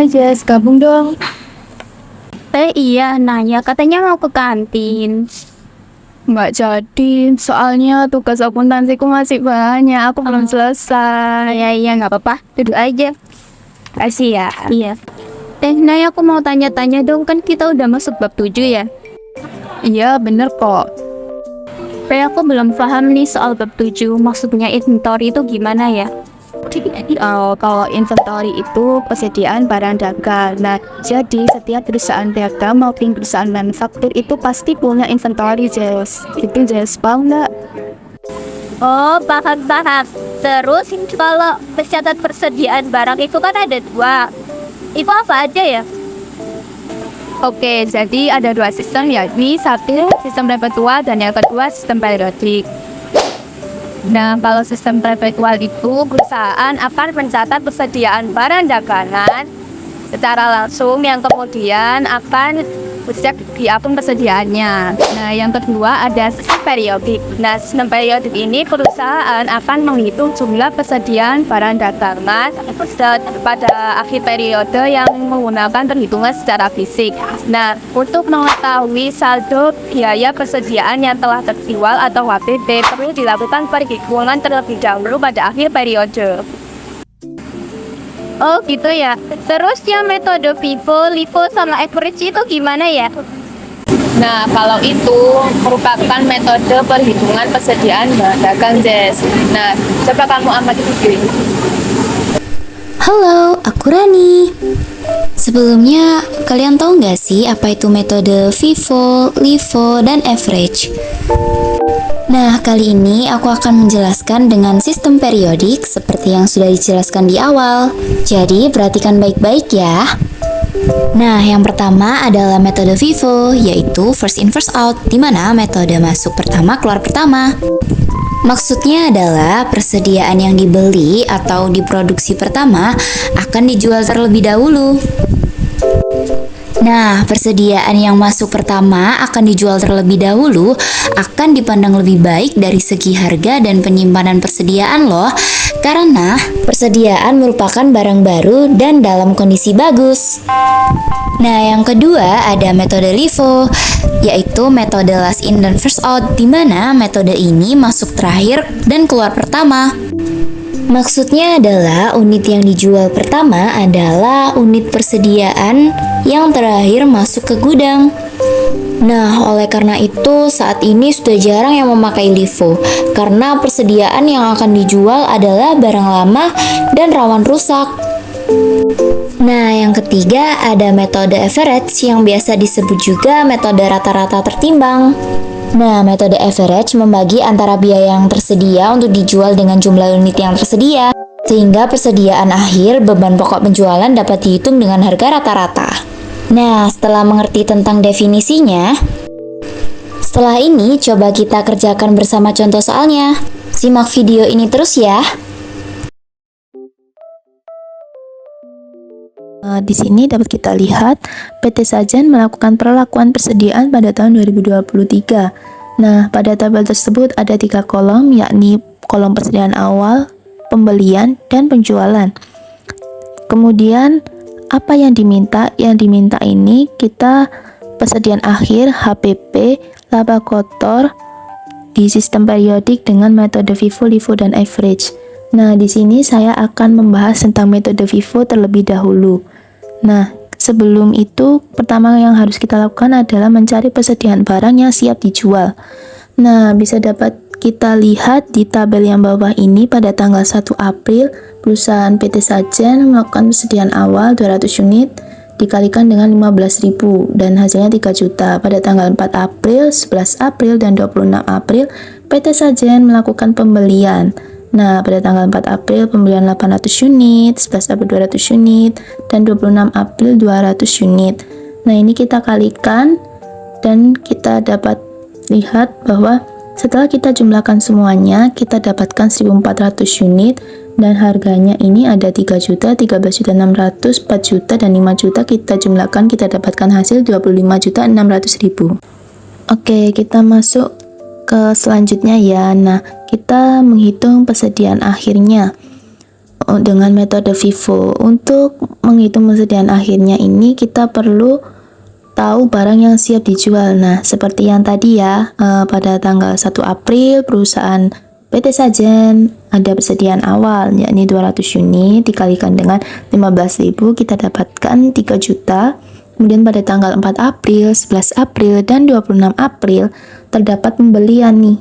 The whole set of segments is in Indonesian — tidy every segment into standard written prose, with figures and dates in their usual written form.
Jess, gabung dong. Iya, Naya katanya mau ke kantin. Nggak jadi, soalnya tugas akuntansiku masih banyak, aku belum selesai. Iya, nggak apa-apa. Duduk aja. Kasih ya. Iya. Naya, aku mau tanya-tanya dong, kan kita udah masuk bab 7 ya? Iya, bener kok. Aku belum paham nih soal bab 7, maksudnya inventory itu gimana ya? Kalau inventory itu persediaan barang dagang. Nah, jadi setiap perusahaan dagang maupun perusahaan manufaktur itu pasti punya inventory, Jess. Itu Jess, paham nggak? Oh, paham. Terus kalau mencatat persediaan barang itu kan ada 2. Itu apa aja ya? Oke, jadi ada 2 sistem, yakni satu sistem perpetual dan yang kedua sistem periodik. Nah, kalau sistem perpetual itu perusahaan akan mencatat persediaan barang dagangan secara langsung yang kemudian akan dicek di akun persediaannya. Nah, yang kedua ada sistem periodik. Nah, sistem periodik ini perusahaan akan menghitung jumlah persediaan barang dagangan pada akhir periode yang menggunakan perhitungan secara fisik. Nah, untuk mengetahui saldo biaya persediaan yang telah terjual atau HPP perlu dilakukan perhitungan terlebih dahulu pada akhir periode. Oh gitu ya. Terus yang metode FIFO, LIFO, sama average itu gimana ya? Nah, kalau itu merupakan metode perhitungan persediaan barang dagang, Jess. Nah, coba kamu amati dulu. Halo, aku Rani. Sebelumnya, kalian tahu nggak sih apa itu metode FIFO, LIFO, dan average? Nah, kali ini aku akan menjelaskan dengan sistem periodik seperti yang sudah dijelaskan di awal. Jadi, perhatikan baik-baik ya. Nah, yang pertama adalah metode FIFO, yaitu first in first out, di mana metode masuk pertama keluar pertama. Maksudnya adalah persediaan yang dibeli atau diproduksi pertama akan dijual terlebih dahulu. Nah, persediaan yang masuk pertama akan dijual terlebih dahulu akan dipandang lebih baik dari segi harga dan penyimpanan persediaan loh, karena persediaan merupakan barang baru dan dalam kondisi bagus. Nah, yang kedua ada metode LIFO, yaitu metode last in dan first out, di mana metode ini masuk terakhir dan keluar pertama. Maksudnya adalah unit yang dijual pertama adalah unit persediaan yang terakhir masuk ke gudang. Nah, oleh karena itu saat ini sudah jarang yang memakai LIFO karena persediaan yang akan dijual adalah barang lama dan rawan rusak. Nah, yang ketiga ada metode average yang biasa disebut juga metode rata-rata tertimbang. Nah, metode average membagi antara biaya yang tersedia untuk dijual dengan jumlah unit yang tersedia, sehingga persediaan akhir beban pokok penjualan dapat dihitung dengan harga rata-rata. Nah, setelah mengerti tentang definisinya, setelah ini coba kita kerjakan bersama contoh soalnya. Simak video ini terus ya. Di sini dapat kita lihat PT Sajen melakukan perlakuan persediaan pada tahun 2023. Nah, pada tabel tersebut ada 3 kolom, yakni kolom persediaan awal, pembelian, dan penjualan. Kemudian, apa yang diminta? Yang diminta ini kita persediaan akhir, HPP, laba kotor, di sistem periodik dengan metode FIFO, LIFO, dan average. Nah, di sini saya akan membahas tentang metode FIFO terlebih dahulu. Nah, sebelum itu, pertama yang harus kita lakukan adalah mencari persediaan barang yang siap dijual. Nah, bisa dapat kita lihat di tabel yang bawah ini pada tanggal 1 April, perusahaan PT Sajen melakukan persediaan awal 200 unit dikalikan dengan 15.000 dan hasilnya 3 juta. Pada tanggal 4 April, 11 April, dan 26 April, PT Sajen melakukan pembelian. Nah, pada tanggal 4 April pembelian 800 unit, 11 April 200 unit, dan 26 April 200 unit. Nah, ini kita kalikan dan kita dapat lihat bahwa setelah kita jumlahkan semuanya, kita dapatkan 1.400 unit dan harganya ini ada 3 juta, 13 juta 600, 4 juta, dan 5 juta. Kita jumlahkan, kita dapatkan hasil 25 juta 600 ribu. Oke, kita masuk ke selanjutnya ya. Nah, kita menghitung persediaan akhirnya. dengan metode FIFO. Untuk menghitung persediaan akhirnya ini kita perlu tahu barang yang siap dijual. Nah, seperti yang tadi ya, pada tanggal 1 April perusahaan PT Sajen ada persediaan awal yakni 200 unit dikalikan dengan 15.000 kita dapatkan 3 juta. Kemudian pada tanggal 4 April, 11 April, dan 26 April terdapat pembelian nih.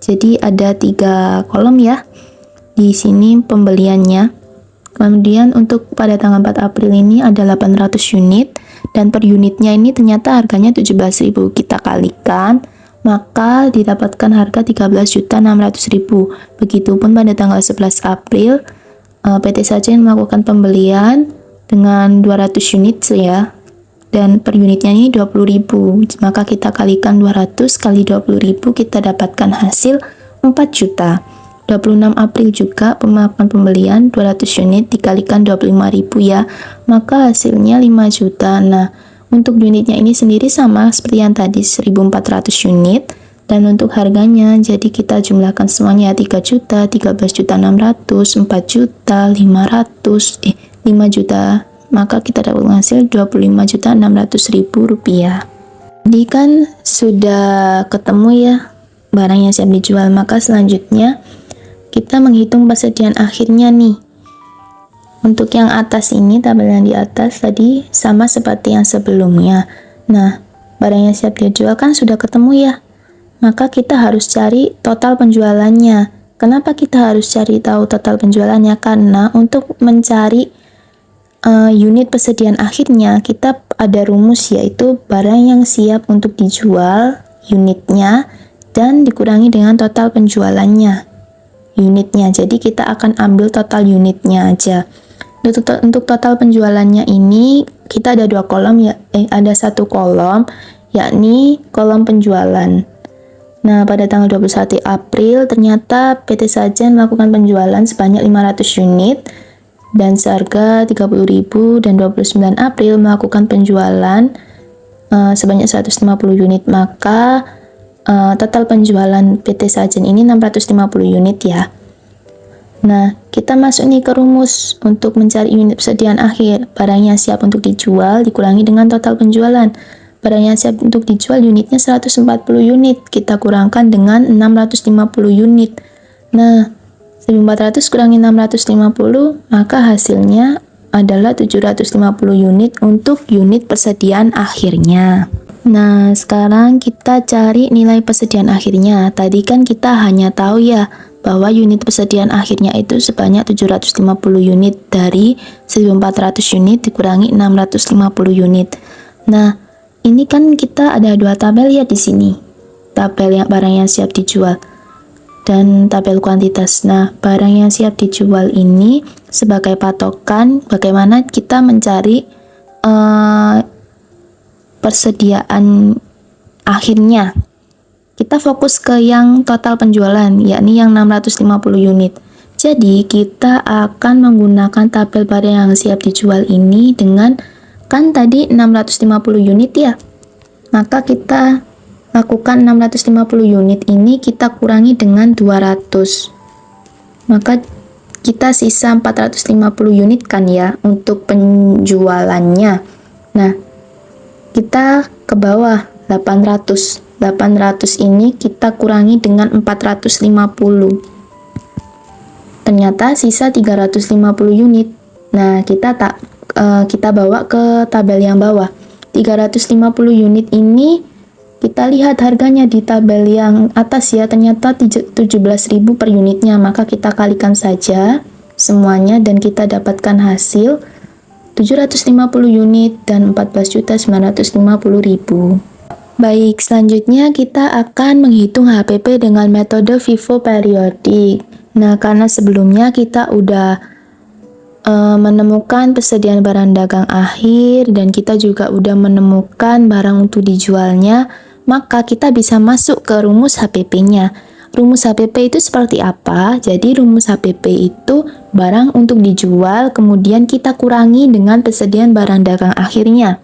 Jadi ada 3 kolom ya. Di sini pembeliannya. Kemudian untuk pada tanggal 4 April ini ada 800 unit dan per unitnya ini ternyata harganya 17.000. Kita kalikan, maka didapatkan harga 13.600.000. Begitupun pada tanggal 11 April PT Sajen melakukan pembelian dengan 200 unit ya. Dan per unitnya ini 20.000. Maka kita kalikan 200 kali 20.000 kita dapatkan hasil 4 juta. 26 April juga melakukan pembelian 200 unit dikalikan 25.000 ya, maka hasilnya 5 juta. Nah, untuk unitnya ini sendiri sama seperti yang tadi 1.400 unit, dan untuk harganya jadi kita jumlahkan semuanya 3 juta, 13.600, 4 juta, 500, 5 juta, maka kita dapat hasil 25.600.000 rupiah. Jadi kan sudah ketemu ya barang yang siap dijual, maka selanjutnya kita menghitung persediaan akhirnya nih. Untuk yang atas ini, tabel yang di atas tadi sama seperti yang sebelumnya. Nah, barang yang siap dijual kan sudah ketemu ya. Maka kita harus cari total penjualannya. Kenapa kita harus cari tahu total penjualannya? Karena untuk mencari unit persediaan akhirnya, kita ada rumus yaitu barang yang siap untuk dijual, unitnya, dan dikurangi dengan total penjualannya. Unitnya, jadi kita akan ambil total unitnya aja. Untuk total penjualannya ini kita ada 2 kolom ya, ada 1 kolom yakni kolom penjualan. Nah, pada tanggal 21 April ternyata PT Sajen melakukan penjualan sebanyak 500 unit dan seharga 30.000, dan 29 April melakukan penjualan sebanyak 150 unit, maka total penjualan PT Sajen ini 650 unit ya. Nah, kita masuk nih ke rumus untuk mencari unit persediaan akhir. Barang yang siap untuk dijual dikurangi dengan total penjualan. Barang yang siap untuk dijual unitnya 140 unit, kita kurangkan dengan 650 unit. Nah, 1.400 kurangi 650, maka hasilnya adalah 750 unit untuk unit persediaan akhirnya. Nah, sekarang kita cari nilai persediaan akhirnya. Tadi kan kita hanya tahu ya bahwa unit persediaan akhirnya itu sebanyak 750 unit dari 1.400 unit dikurangi 650 unit. Nah, ini kan kita ada 2 tabel ya di sini. Tabel yang barang yang siap dijual dan tabel kuantitas. Nah, barang yang siap dijual ini sebagai patokan bagaimana kita mencari persediaan akhirnya. Kita fokus ke yang total penjualan, yakni yang 650 unit. Jadi, kita akan menggunakan tabel barang yang siap dijual ini dengan, kan tadi 650 unit ya. Maka kita lakukan 650 unit ini kita kurangi dengan 200. Maka kita sisa 450 unit kan ya untuk penjualannya. Nah, kita ke bawah 800 ini kita kurangi dengan 450. Ternyata sisa 350 unit. Nah, kita bawa ke tabel yang bawah. 350 unit ini kita lihat harganya di tabel yang atas ya, ternyata 17.000 per unitnya, maka kita kalikan saja semuanya dan kita dapatkan hasil 750 unit dan 14.950.000. Baik, selanjutnya kita akan menghitung HPP dengan metode FIFO periodik. Nah, karena sebelumnya kita udah menemukan persediaan barang dagang akhir dan kita juga udah menemukan barang untuk dijualnya, maka kita bisa masuk ke rumus HPP-nya. Rumus HPP itu seperti apa? Jadi rumus HPP itu barang untuk dijual, kemudian kita kurangi dengan persediaan barang dagang akhirnya.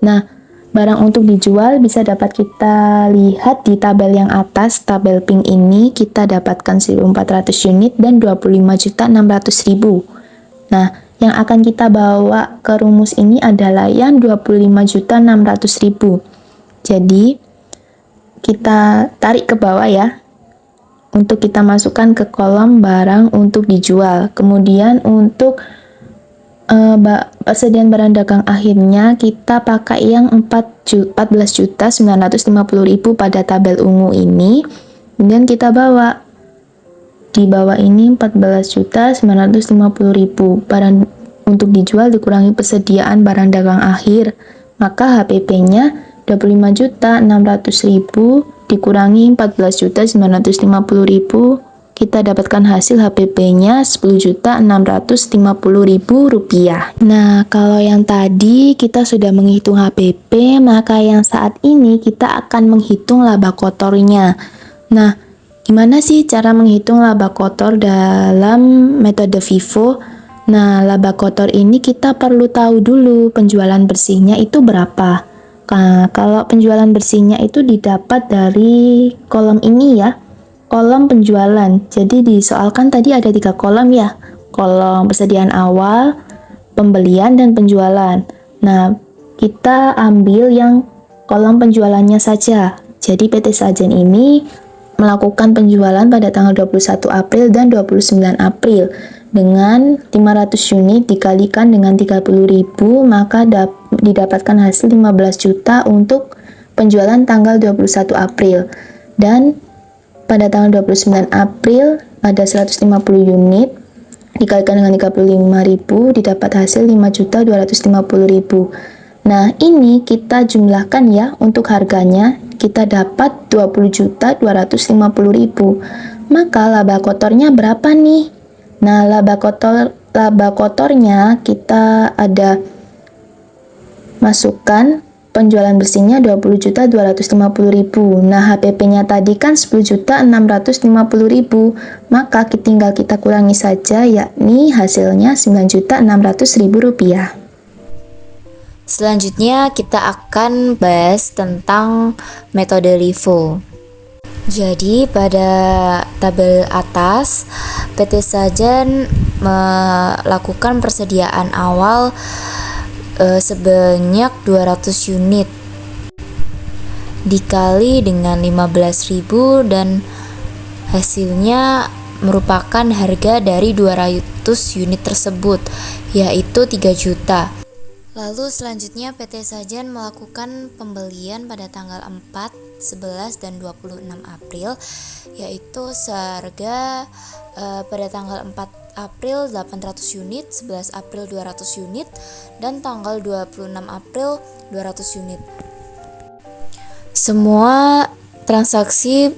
Nah, barang untuk dijual bisa dapat kita lihat di tabel yang atas. Tabel pink ini kita dapatkan 1.400 unit dan 25.600.000. Nah, yang akan kita bawa ke rumus ini adalah yang 25.600.000. Jadi, kita tarik ke bawah ya, untuk kita masukkan ke kolom barang untuk dijual. Kemudian untuk persediaan barang dagang akhirnya kita pakai yang 14.950.000 pada tabel ungu ini. Kemudian kita bawa di bawah ini 14.950.000 barang untuk dijual dikurangi persediaan barang dagang akhir, maka HPP-nya 25.600.000 dikurangi 14.950.000, kita dapatkan hasil HPP-nya Rp10.650.000. Nah, kalau yang tadi kita sudah menghitung HPP, maka yang saat ini kita akan menghitung laba kotornya. Nah, gimana sih cara menghitung laba kotor dalam metode FIFO? Nah, laba kotor ini kita perlu tahu dulu penjualan bersihnya itu berapa. Nah, kalau penjualan bersihnya itu didapat dari kolom ini ya, kolom penjualan. Jadi disoalkan tadi ada 3 kolom ya, kolom persediaan awal, pembelian, dan penjualan. Nah, kita ambil yang kolom penjualannya saja. Jadi PT Sajen ini melakukan penjualan pada tanggal 21 April dan 29 April dengan 500 unit dikalikan dengan 30.000, maka didapatkan hasil 15 juta untuk penjualan tanggal 21 April. Dan pada tanggal 29 April ada 150 unit dikalikan dengan 35.000 didapat hasil 5.250.000. Nah, ini kita jumlahkan ya, untuk harganya kita dapat 20.250.000. Maka laba kotornya berapa nih? Nah, laba kotornya kita ada masukkan penjualan bersihnya 20.250.000. Nah, HPP-nya tadi kan 10.650.000. Maka tinggal kita kurangi saja, yakni hasilnya Rp9.600.000. Selanjutnya kita akan bahas tentang metode LIFO. Jadi pada tabel atas PT Sajen melakukan persediaan awal sebanyak 200 unit dikali dengan 15.000 dan hasilnya merupakan harga dari 200 unit tersebut, yaitu 3 juta. Lalu selanjutnya PT Sajen melakukan pembelian pada tanggal 4, 11, dan 26 April, yaitu seharga pada tanggal 4 April 800 unit, 11 April 200 unit, dan tanggal 26 April 200 unit. Semua transaksi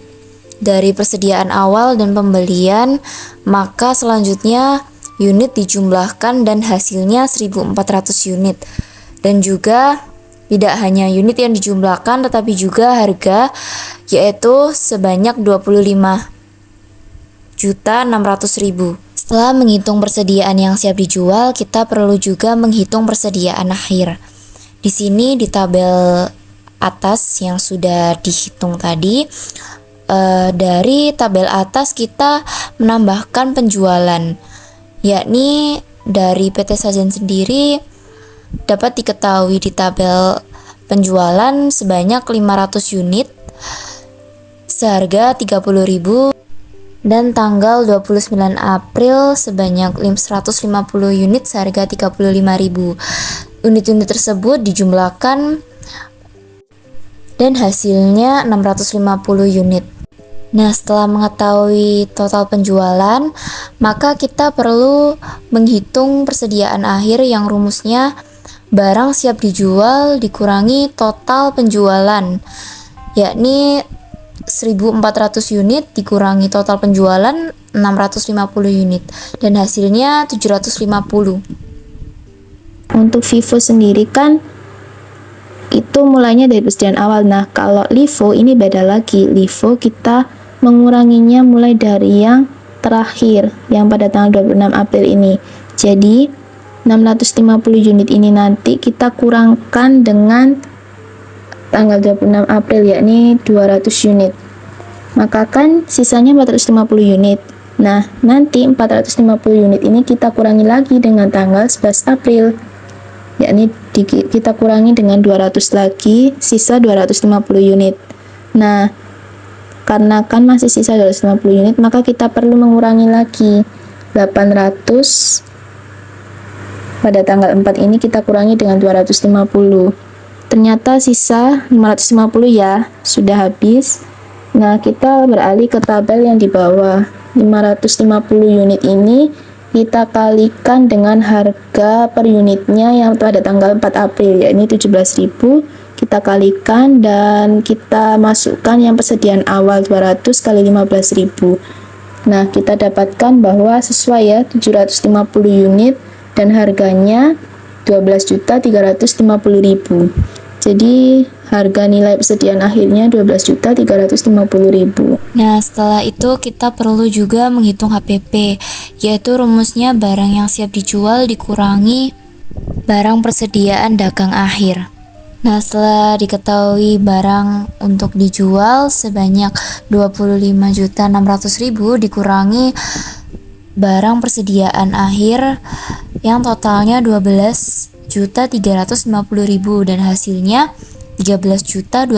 dari persediaan awal dan pembelian, maka selanjutnya unit dijumlahkan dan hasilnya 1.400 unit. Dan juga tidak hanya unit yang dijumlahkan tetapi juga harga, yaitu sebanyak 25.600.000. Setelah menghitung persediaan yang siap dijual, kita perlu juga menghitung persediaan akhir. Di sini di tabel atas yang sudah dihitung tadi, dari tabel atas kita menambahkan penjualan, yakni dari PT Sajen sendiri dapat diketahui di tabel penjualan sebanyak 500 unit seharga 30.000 dan tanggal 29 April sebanyak 150 unit seharga 35.000. Unit-unit tersebut dijumlahkan dan hasilnya 650 unit. Nah, setelah mengetahui total penjualan, maka kita perlu menghitung persediaan akhir yang rumusnya barang siap dijual dikurangi total penjualan, yakni 1.400 unit dikurangi total penjualan 650 unit, dan hasilnya 750. Untuk FIFO sendiri kan itu mulainya dari persediaan awal. Nah, kalau LIFO ini beda lagi. LIFO kita menguranginya mulai dari yang terakhir, yang pada tanggal 26 April ini. Jadi 650 unit ini nanti kita kurangkan dengan tanggal 26 April yakni 200 unit. Maka kan sisanya 450 unit. Nah, nanti 450 unit ini kita kurangi lagi dengan tanggal 11 April. Yakni kita kurangi dengan 200 lagi, sisa 250 unit. Nah, karena kan masih sisa 250 unit, maka kita perlu mengurangi lagi 800. Pada tanggal 4 ini kita kurangi dengan 250. Ternyata sisa 550 ya, sudah habis. Nah, kita beralih ke tabel yang di bawah. 550 unit ini kita kalikan dengan harga per unitnya yang pada tanggal 4 April, yakni 17.000. Kita kalikan dan kita masukkan yang persediaan awal 200 kali 15.000. Nah, kita dapatkan bahwa sesuai ya, 750 unit dan harganya 12.350.000. Jadi harga nilai persediaan akhirnya 12.350.000. Nah, setelah itu kita perlu juga menghitung HPP, yaitu rumusnya barang yang siap dijual dikurangi barang persediaan dagang akhir. Nah, setelah diketahui barang untuk dijual sebanyak 25.600.000 dikurangi barang persediaan akhir yang totalnya 12.350.000 dan hasilnya 13.250.000.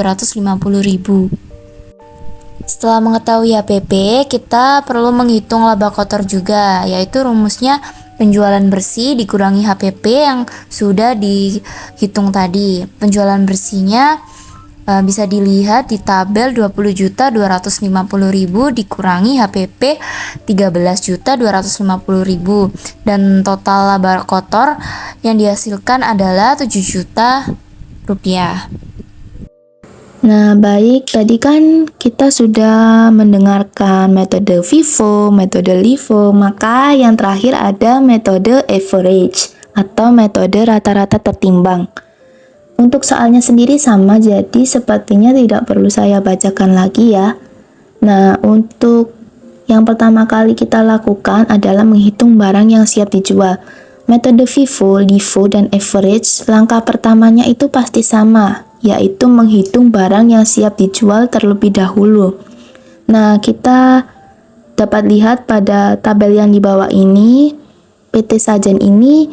Setelah mengetahui HPP, kita perlu menghitung laba kotor juga, yaitu rumusnya penjualan bersih dikurangi HPP yang sudah dihitung tadi. Penjualan bersihnya bisa dilihat di tabel 20.250.000 dikurangi HPP 13.250.000 dan total laba kotor yang dihasilkan adalah 7 juta rupiah. Nah, baik, tadi kan kita sudah mendengarkan metode FIFO, metode LIFO, maka yang terakhir ada metode average atau metode rata-rata tertimbang. Untuk soalnya sendiri sama, jadi sepertinya tidak perlu saya bacakan lagi ya. Nah, untuk yang pertama kali kita lakukan adalah menghitung barang yang siap dijual. Metode FIFO, LIFO, dan average, langkah pertamanya itu pasti sama, yaitu menghitung barang yang siap dijual terlebih dahulu. Nah, kita dapat lihat pada tabel yang di bawah ini, PT Sajen ini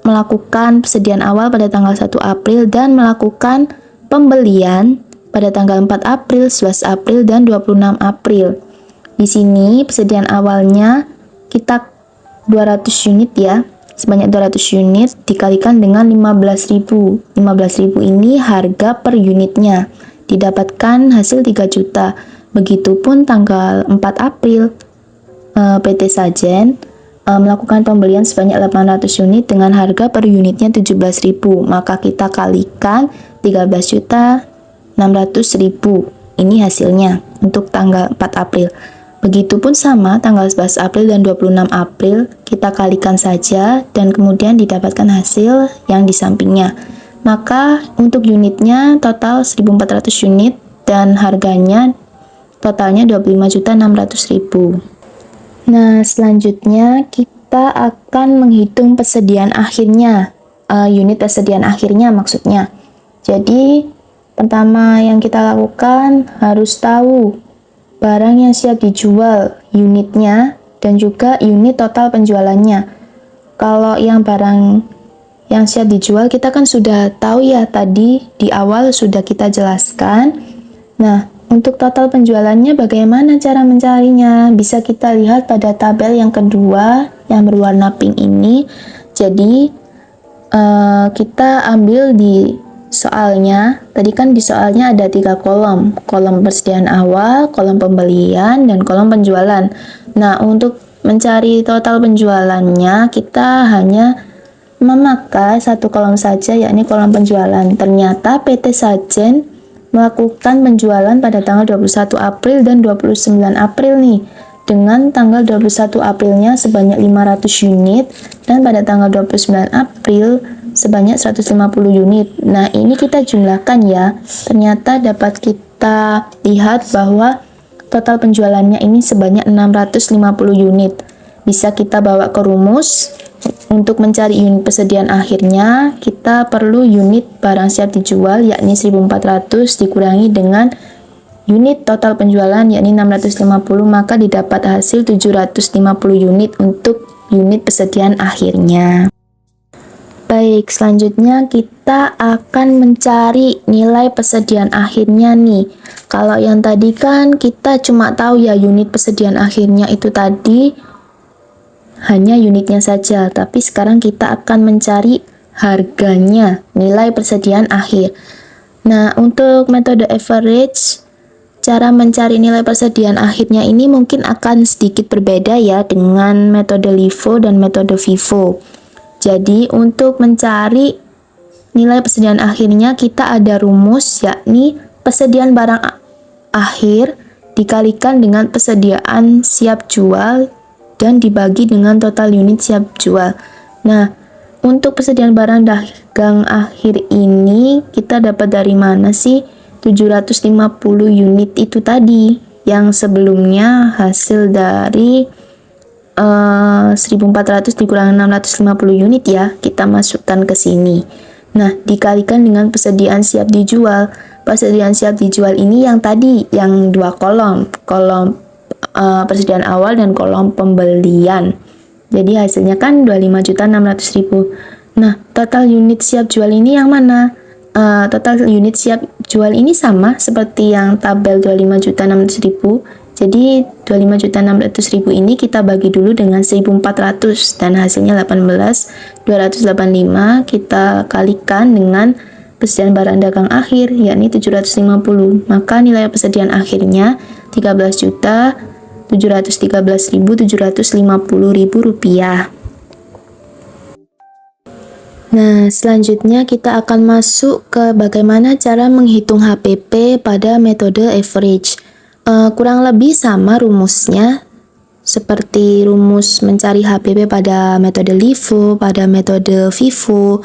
melakukan persediaan awal pada tanggal 1 April dan melakukan pembelian pada tanggal 4 April, 11 April, dan 26 April. Di sini persediaan awalnya kita 200 unit ya, sebanyak 200 unit dikalikan dengan 15.000. 15.000 ini harga per unitnya, didapatkan hasil 3 juta. Begitupun tanggal 4 April, PT Sajen melakukan pembelian sebanyak 800 unit dengan harga per unitnya 17.000, maka kita kalikan 13.600.000. Ini hasilnya untuk tanggal 4 April. Begitupun sama tanggal 11 April dan 26 April, kita kalikan saja dan kemudian didapatkan hasil yang di sampingnya. Maka untuk unitnya total 1.400 unit dan harganya totalnya 25.600.000. Nah, selanjutnya kita akan menghitung persediaan akhirnya, unit persediaan akhirnya maksudnya. Jadi, pertama yang kita lakukan harus tahu barang yang siap dijual, unitnya, dan juga unit total penjualannya. Kalau yang barang yang siap dijual, kita kan sudah tahu ya, tadi di awal sudah kita jelaskan. Nah, untuk total penjualannya bagaimana cara mencarinya? Bisa kita lihat pada tabel yang kedua yang berwarna pink ini. Jadi kita ambil di soalnya. Tadi kan di soalnya ada 3 kolom. Kolom persediaan awal, kolom pembelian, dan kolom penjualan. Nah, untuk mencari total penjualannya kita hanya memakai satu kolom saja, yakni kolom penjualan. Ternyata PT Sajen melakukan penjualan pada tanggal 21 April dan 29 April nih, dengan tanggal 21 Aprilnya sebanyak 500 unit dan pada tanggal 29 April sebanyak 150 unit. Nah, ini kita jumlahkan ya. Ternyata dapat kita lihat bahwa total penjualannya ini sebanyak 650 unit. Bisa kita bawa ke rumus. untuk mencari unit persediaan akhirnya, kita perlu unit barang siap dijual yakni 1400 dikurangi dengan unit total penjualan yakni 650, maka didapat hasil 750 unit untuk unit persediaan akhirnya. Baik, selanjutnya kita akan mencari nilai persediaan akhirnya nih. Kalau yang tadi kan kita cuma tahu ya unit persediaan akhirnya itu tadi hanya unitnya saja, tapi sekarang kita akan mencari harganya, nilai persediaan akhir. Nah, untuk metode average, cara mencari nilai persediaan akhirnya ini mungkin akan sedikit berbeda ya dengan metode LIFO dan metode FIFO. Jadi, untuk mencari nilai persediaan akhirnya kita ada rumus yakni persediaan barang akhir dikalikan dengan persediaan siap jual dan dibagi dengan total unit siap jual. Nah, untuk persediaan barang dagang akhir ini kita dapat dari mana sih 750 unit itu tadi yang sebelumnya hasil dari 1400 dikurangi 650 unit ya, kita masukkan ke sini. Nah, dikalikan dengan persediaan siap dijual. Persediaan siap dijual ini yang tadi, yang dua kolom persediaan awal dan kolom pembelian. Jadi hasilnya kan 25.600.000. Nah, total unit siap jual ini yang mana? Total unit siap jual ini sama seperti yang tabel 25.600.000. Jadi 25.600.000 ini kita bagi dulu dengan 1.400 dan hasilnya 18.285, kita kalikan dengan persediaan barang dagang akhir yakni 750. Maka nilai persediaan akhirnya 13.713.750 rupiah. Nah, selanjutnya kita akan masuk ke bagaimana cara menghitung HPP pada metode average. Kurang lebih sama rumusnya seperti rumus mencari HPP pada metode LIFO, pada metode FIFO.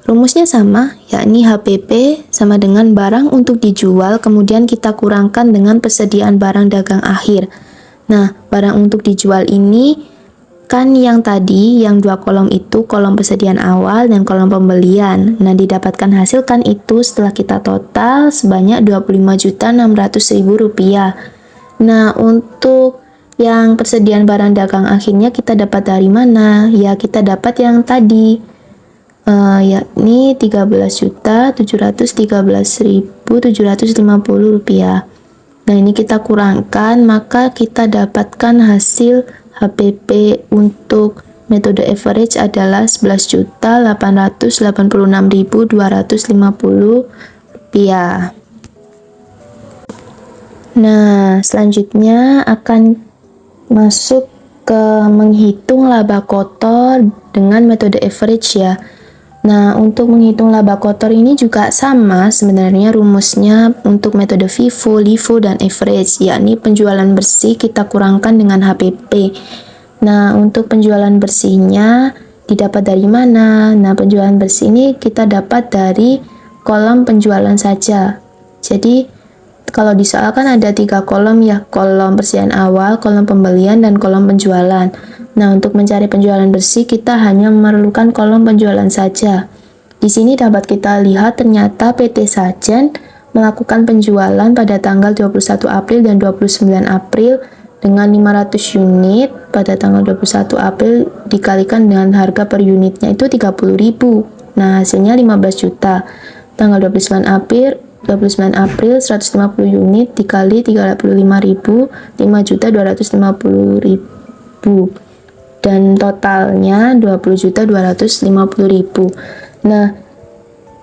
Rumusnya sama, yakni HPP sama dengan barang untuk dijual, kemudian kita kurangkan dengan persediaan barang dagang akhir. Nah, barang untuk dijual ini kan yang tadi, yang dua kolom itu kolom persediaan awal dan kolom pembelian. Nah, didapatkan hasil kan itu setelah kita total sebanyak 25.600.000 rupiah. Nah, untuk yang persediaan barang dagang akhirnya kita dapat dari mana? Ya, kita dapat yang tadi, yakni 13.713.750 rupiah. Nah, ini kita kurangkan, maka kita dapatkan hasil HPP untuk metode average adalah 11.886.250 rupiah. Nah, selanjutnya akan masuk ke menghitung laba kotor dengan metode average ya. Nah, untuk menghitung laba kotor ini juga sama sebenarnya rumusnya untuk metode FIFO, LIFO, dan average, yakni penjualan bersih kita kurangkan dengan HPP. Nah, untuk penjualan bersihnya didapat dari mana? Nah, penjualan bersih ini kita dapat dari kolom penjualan saja. Jadi, kalau di soal kan ada 3 kolom ya, kolom persediaan awal, kolom pembelian, dan kolom penjualan. Nah, untuk mencari penjualan bersih, kita hanya memerlukan kolom penjualan saja. Di sini dapat kita lihat ternyata PT Sajen melakukan penjualan pada tanggal 21 April dan 29 April dengan 500 unit pada tanggal 21 April dikalikan dengan harga per unitnya itu 30.000. Nah, hasilnya 15 juta. Tanggal 29 April 150 unit dikali 35.000, 5.250.000. Dan totalnya 20.250.000. Nah,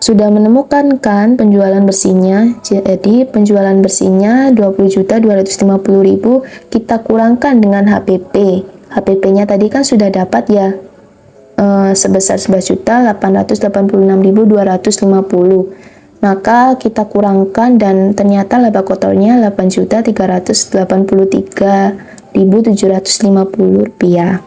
sudah menemukan kan penjualan bersihnya? Jadi penjualan bersihnya 20.250.000 kita kurangkan dengan HPP. HPP-nya tadi kan sudah dapat ya, sebesar 11.886.250. Maka kita kurangkan dan ternyata laba kotornya 8.383.750 rupiah.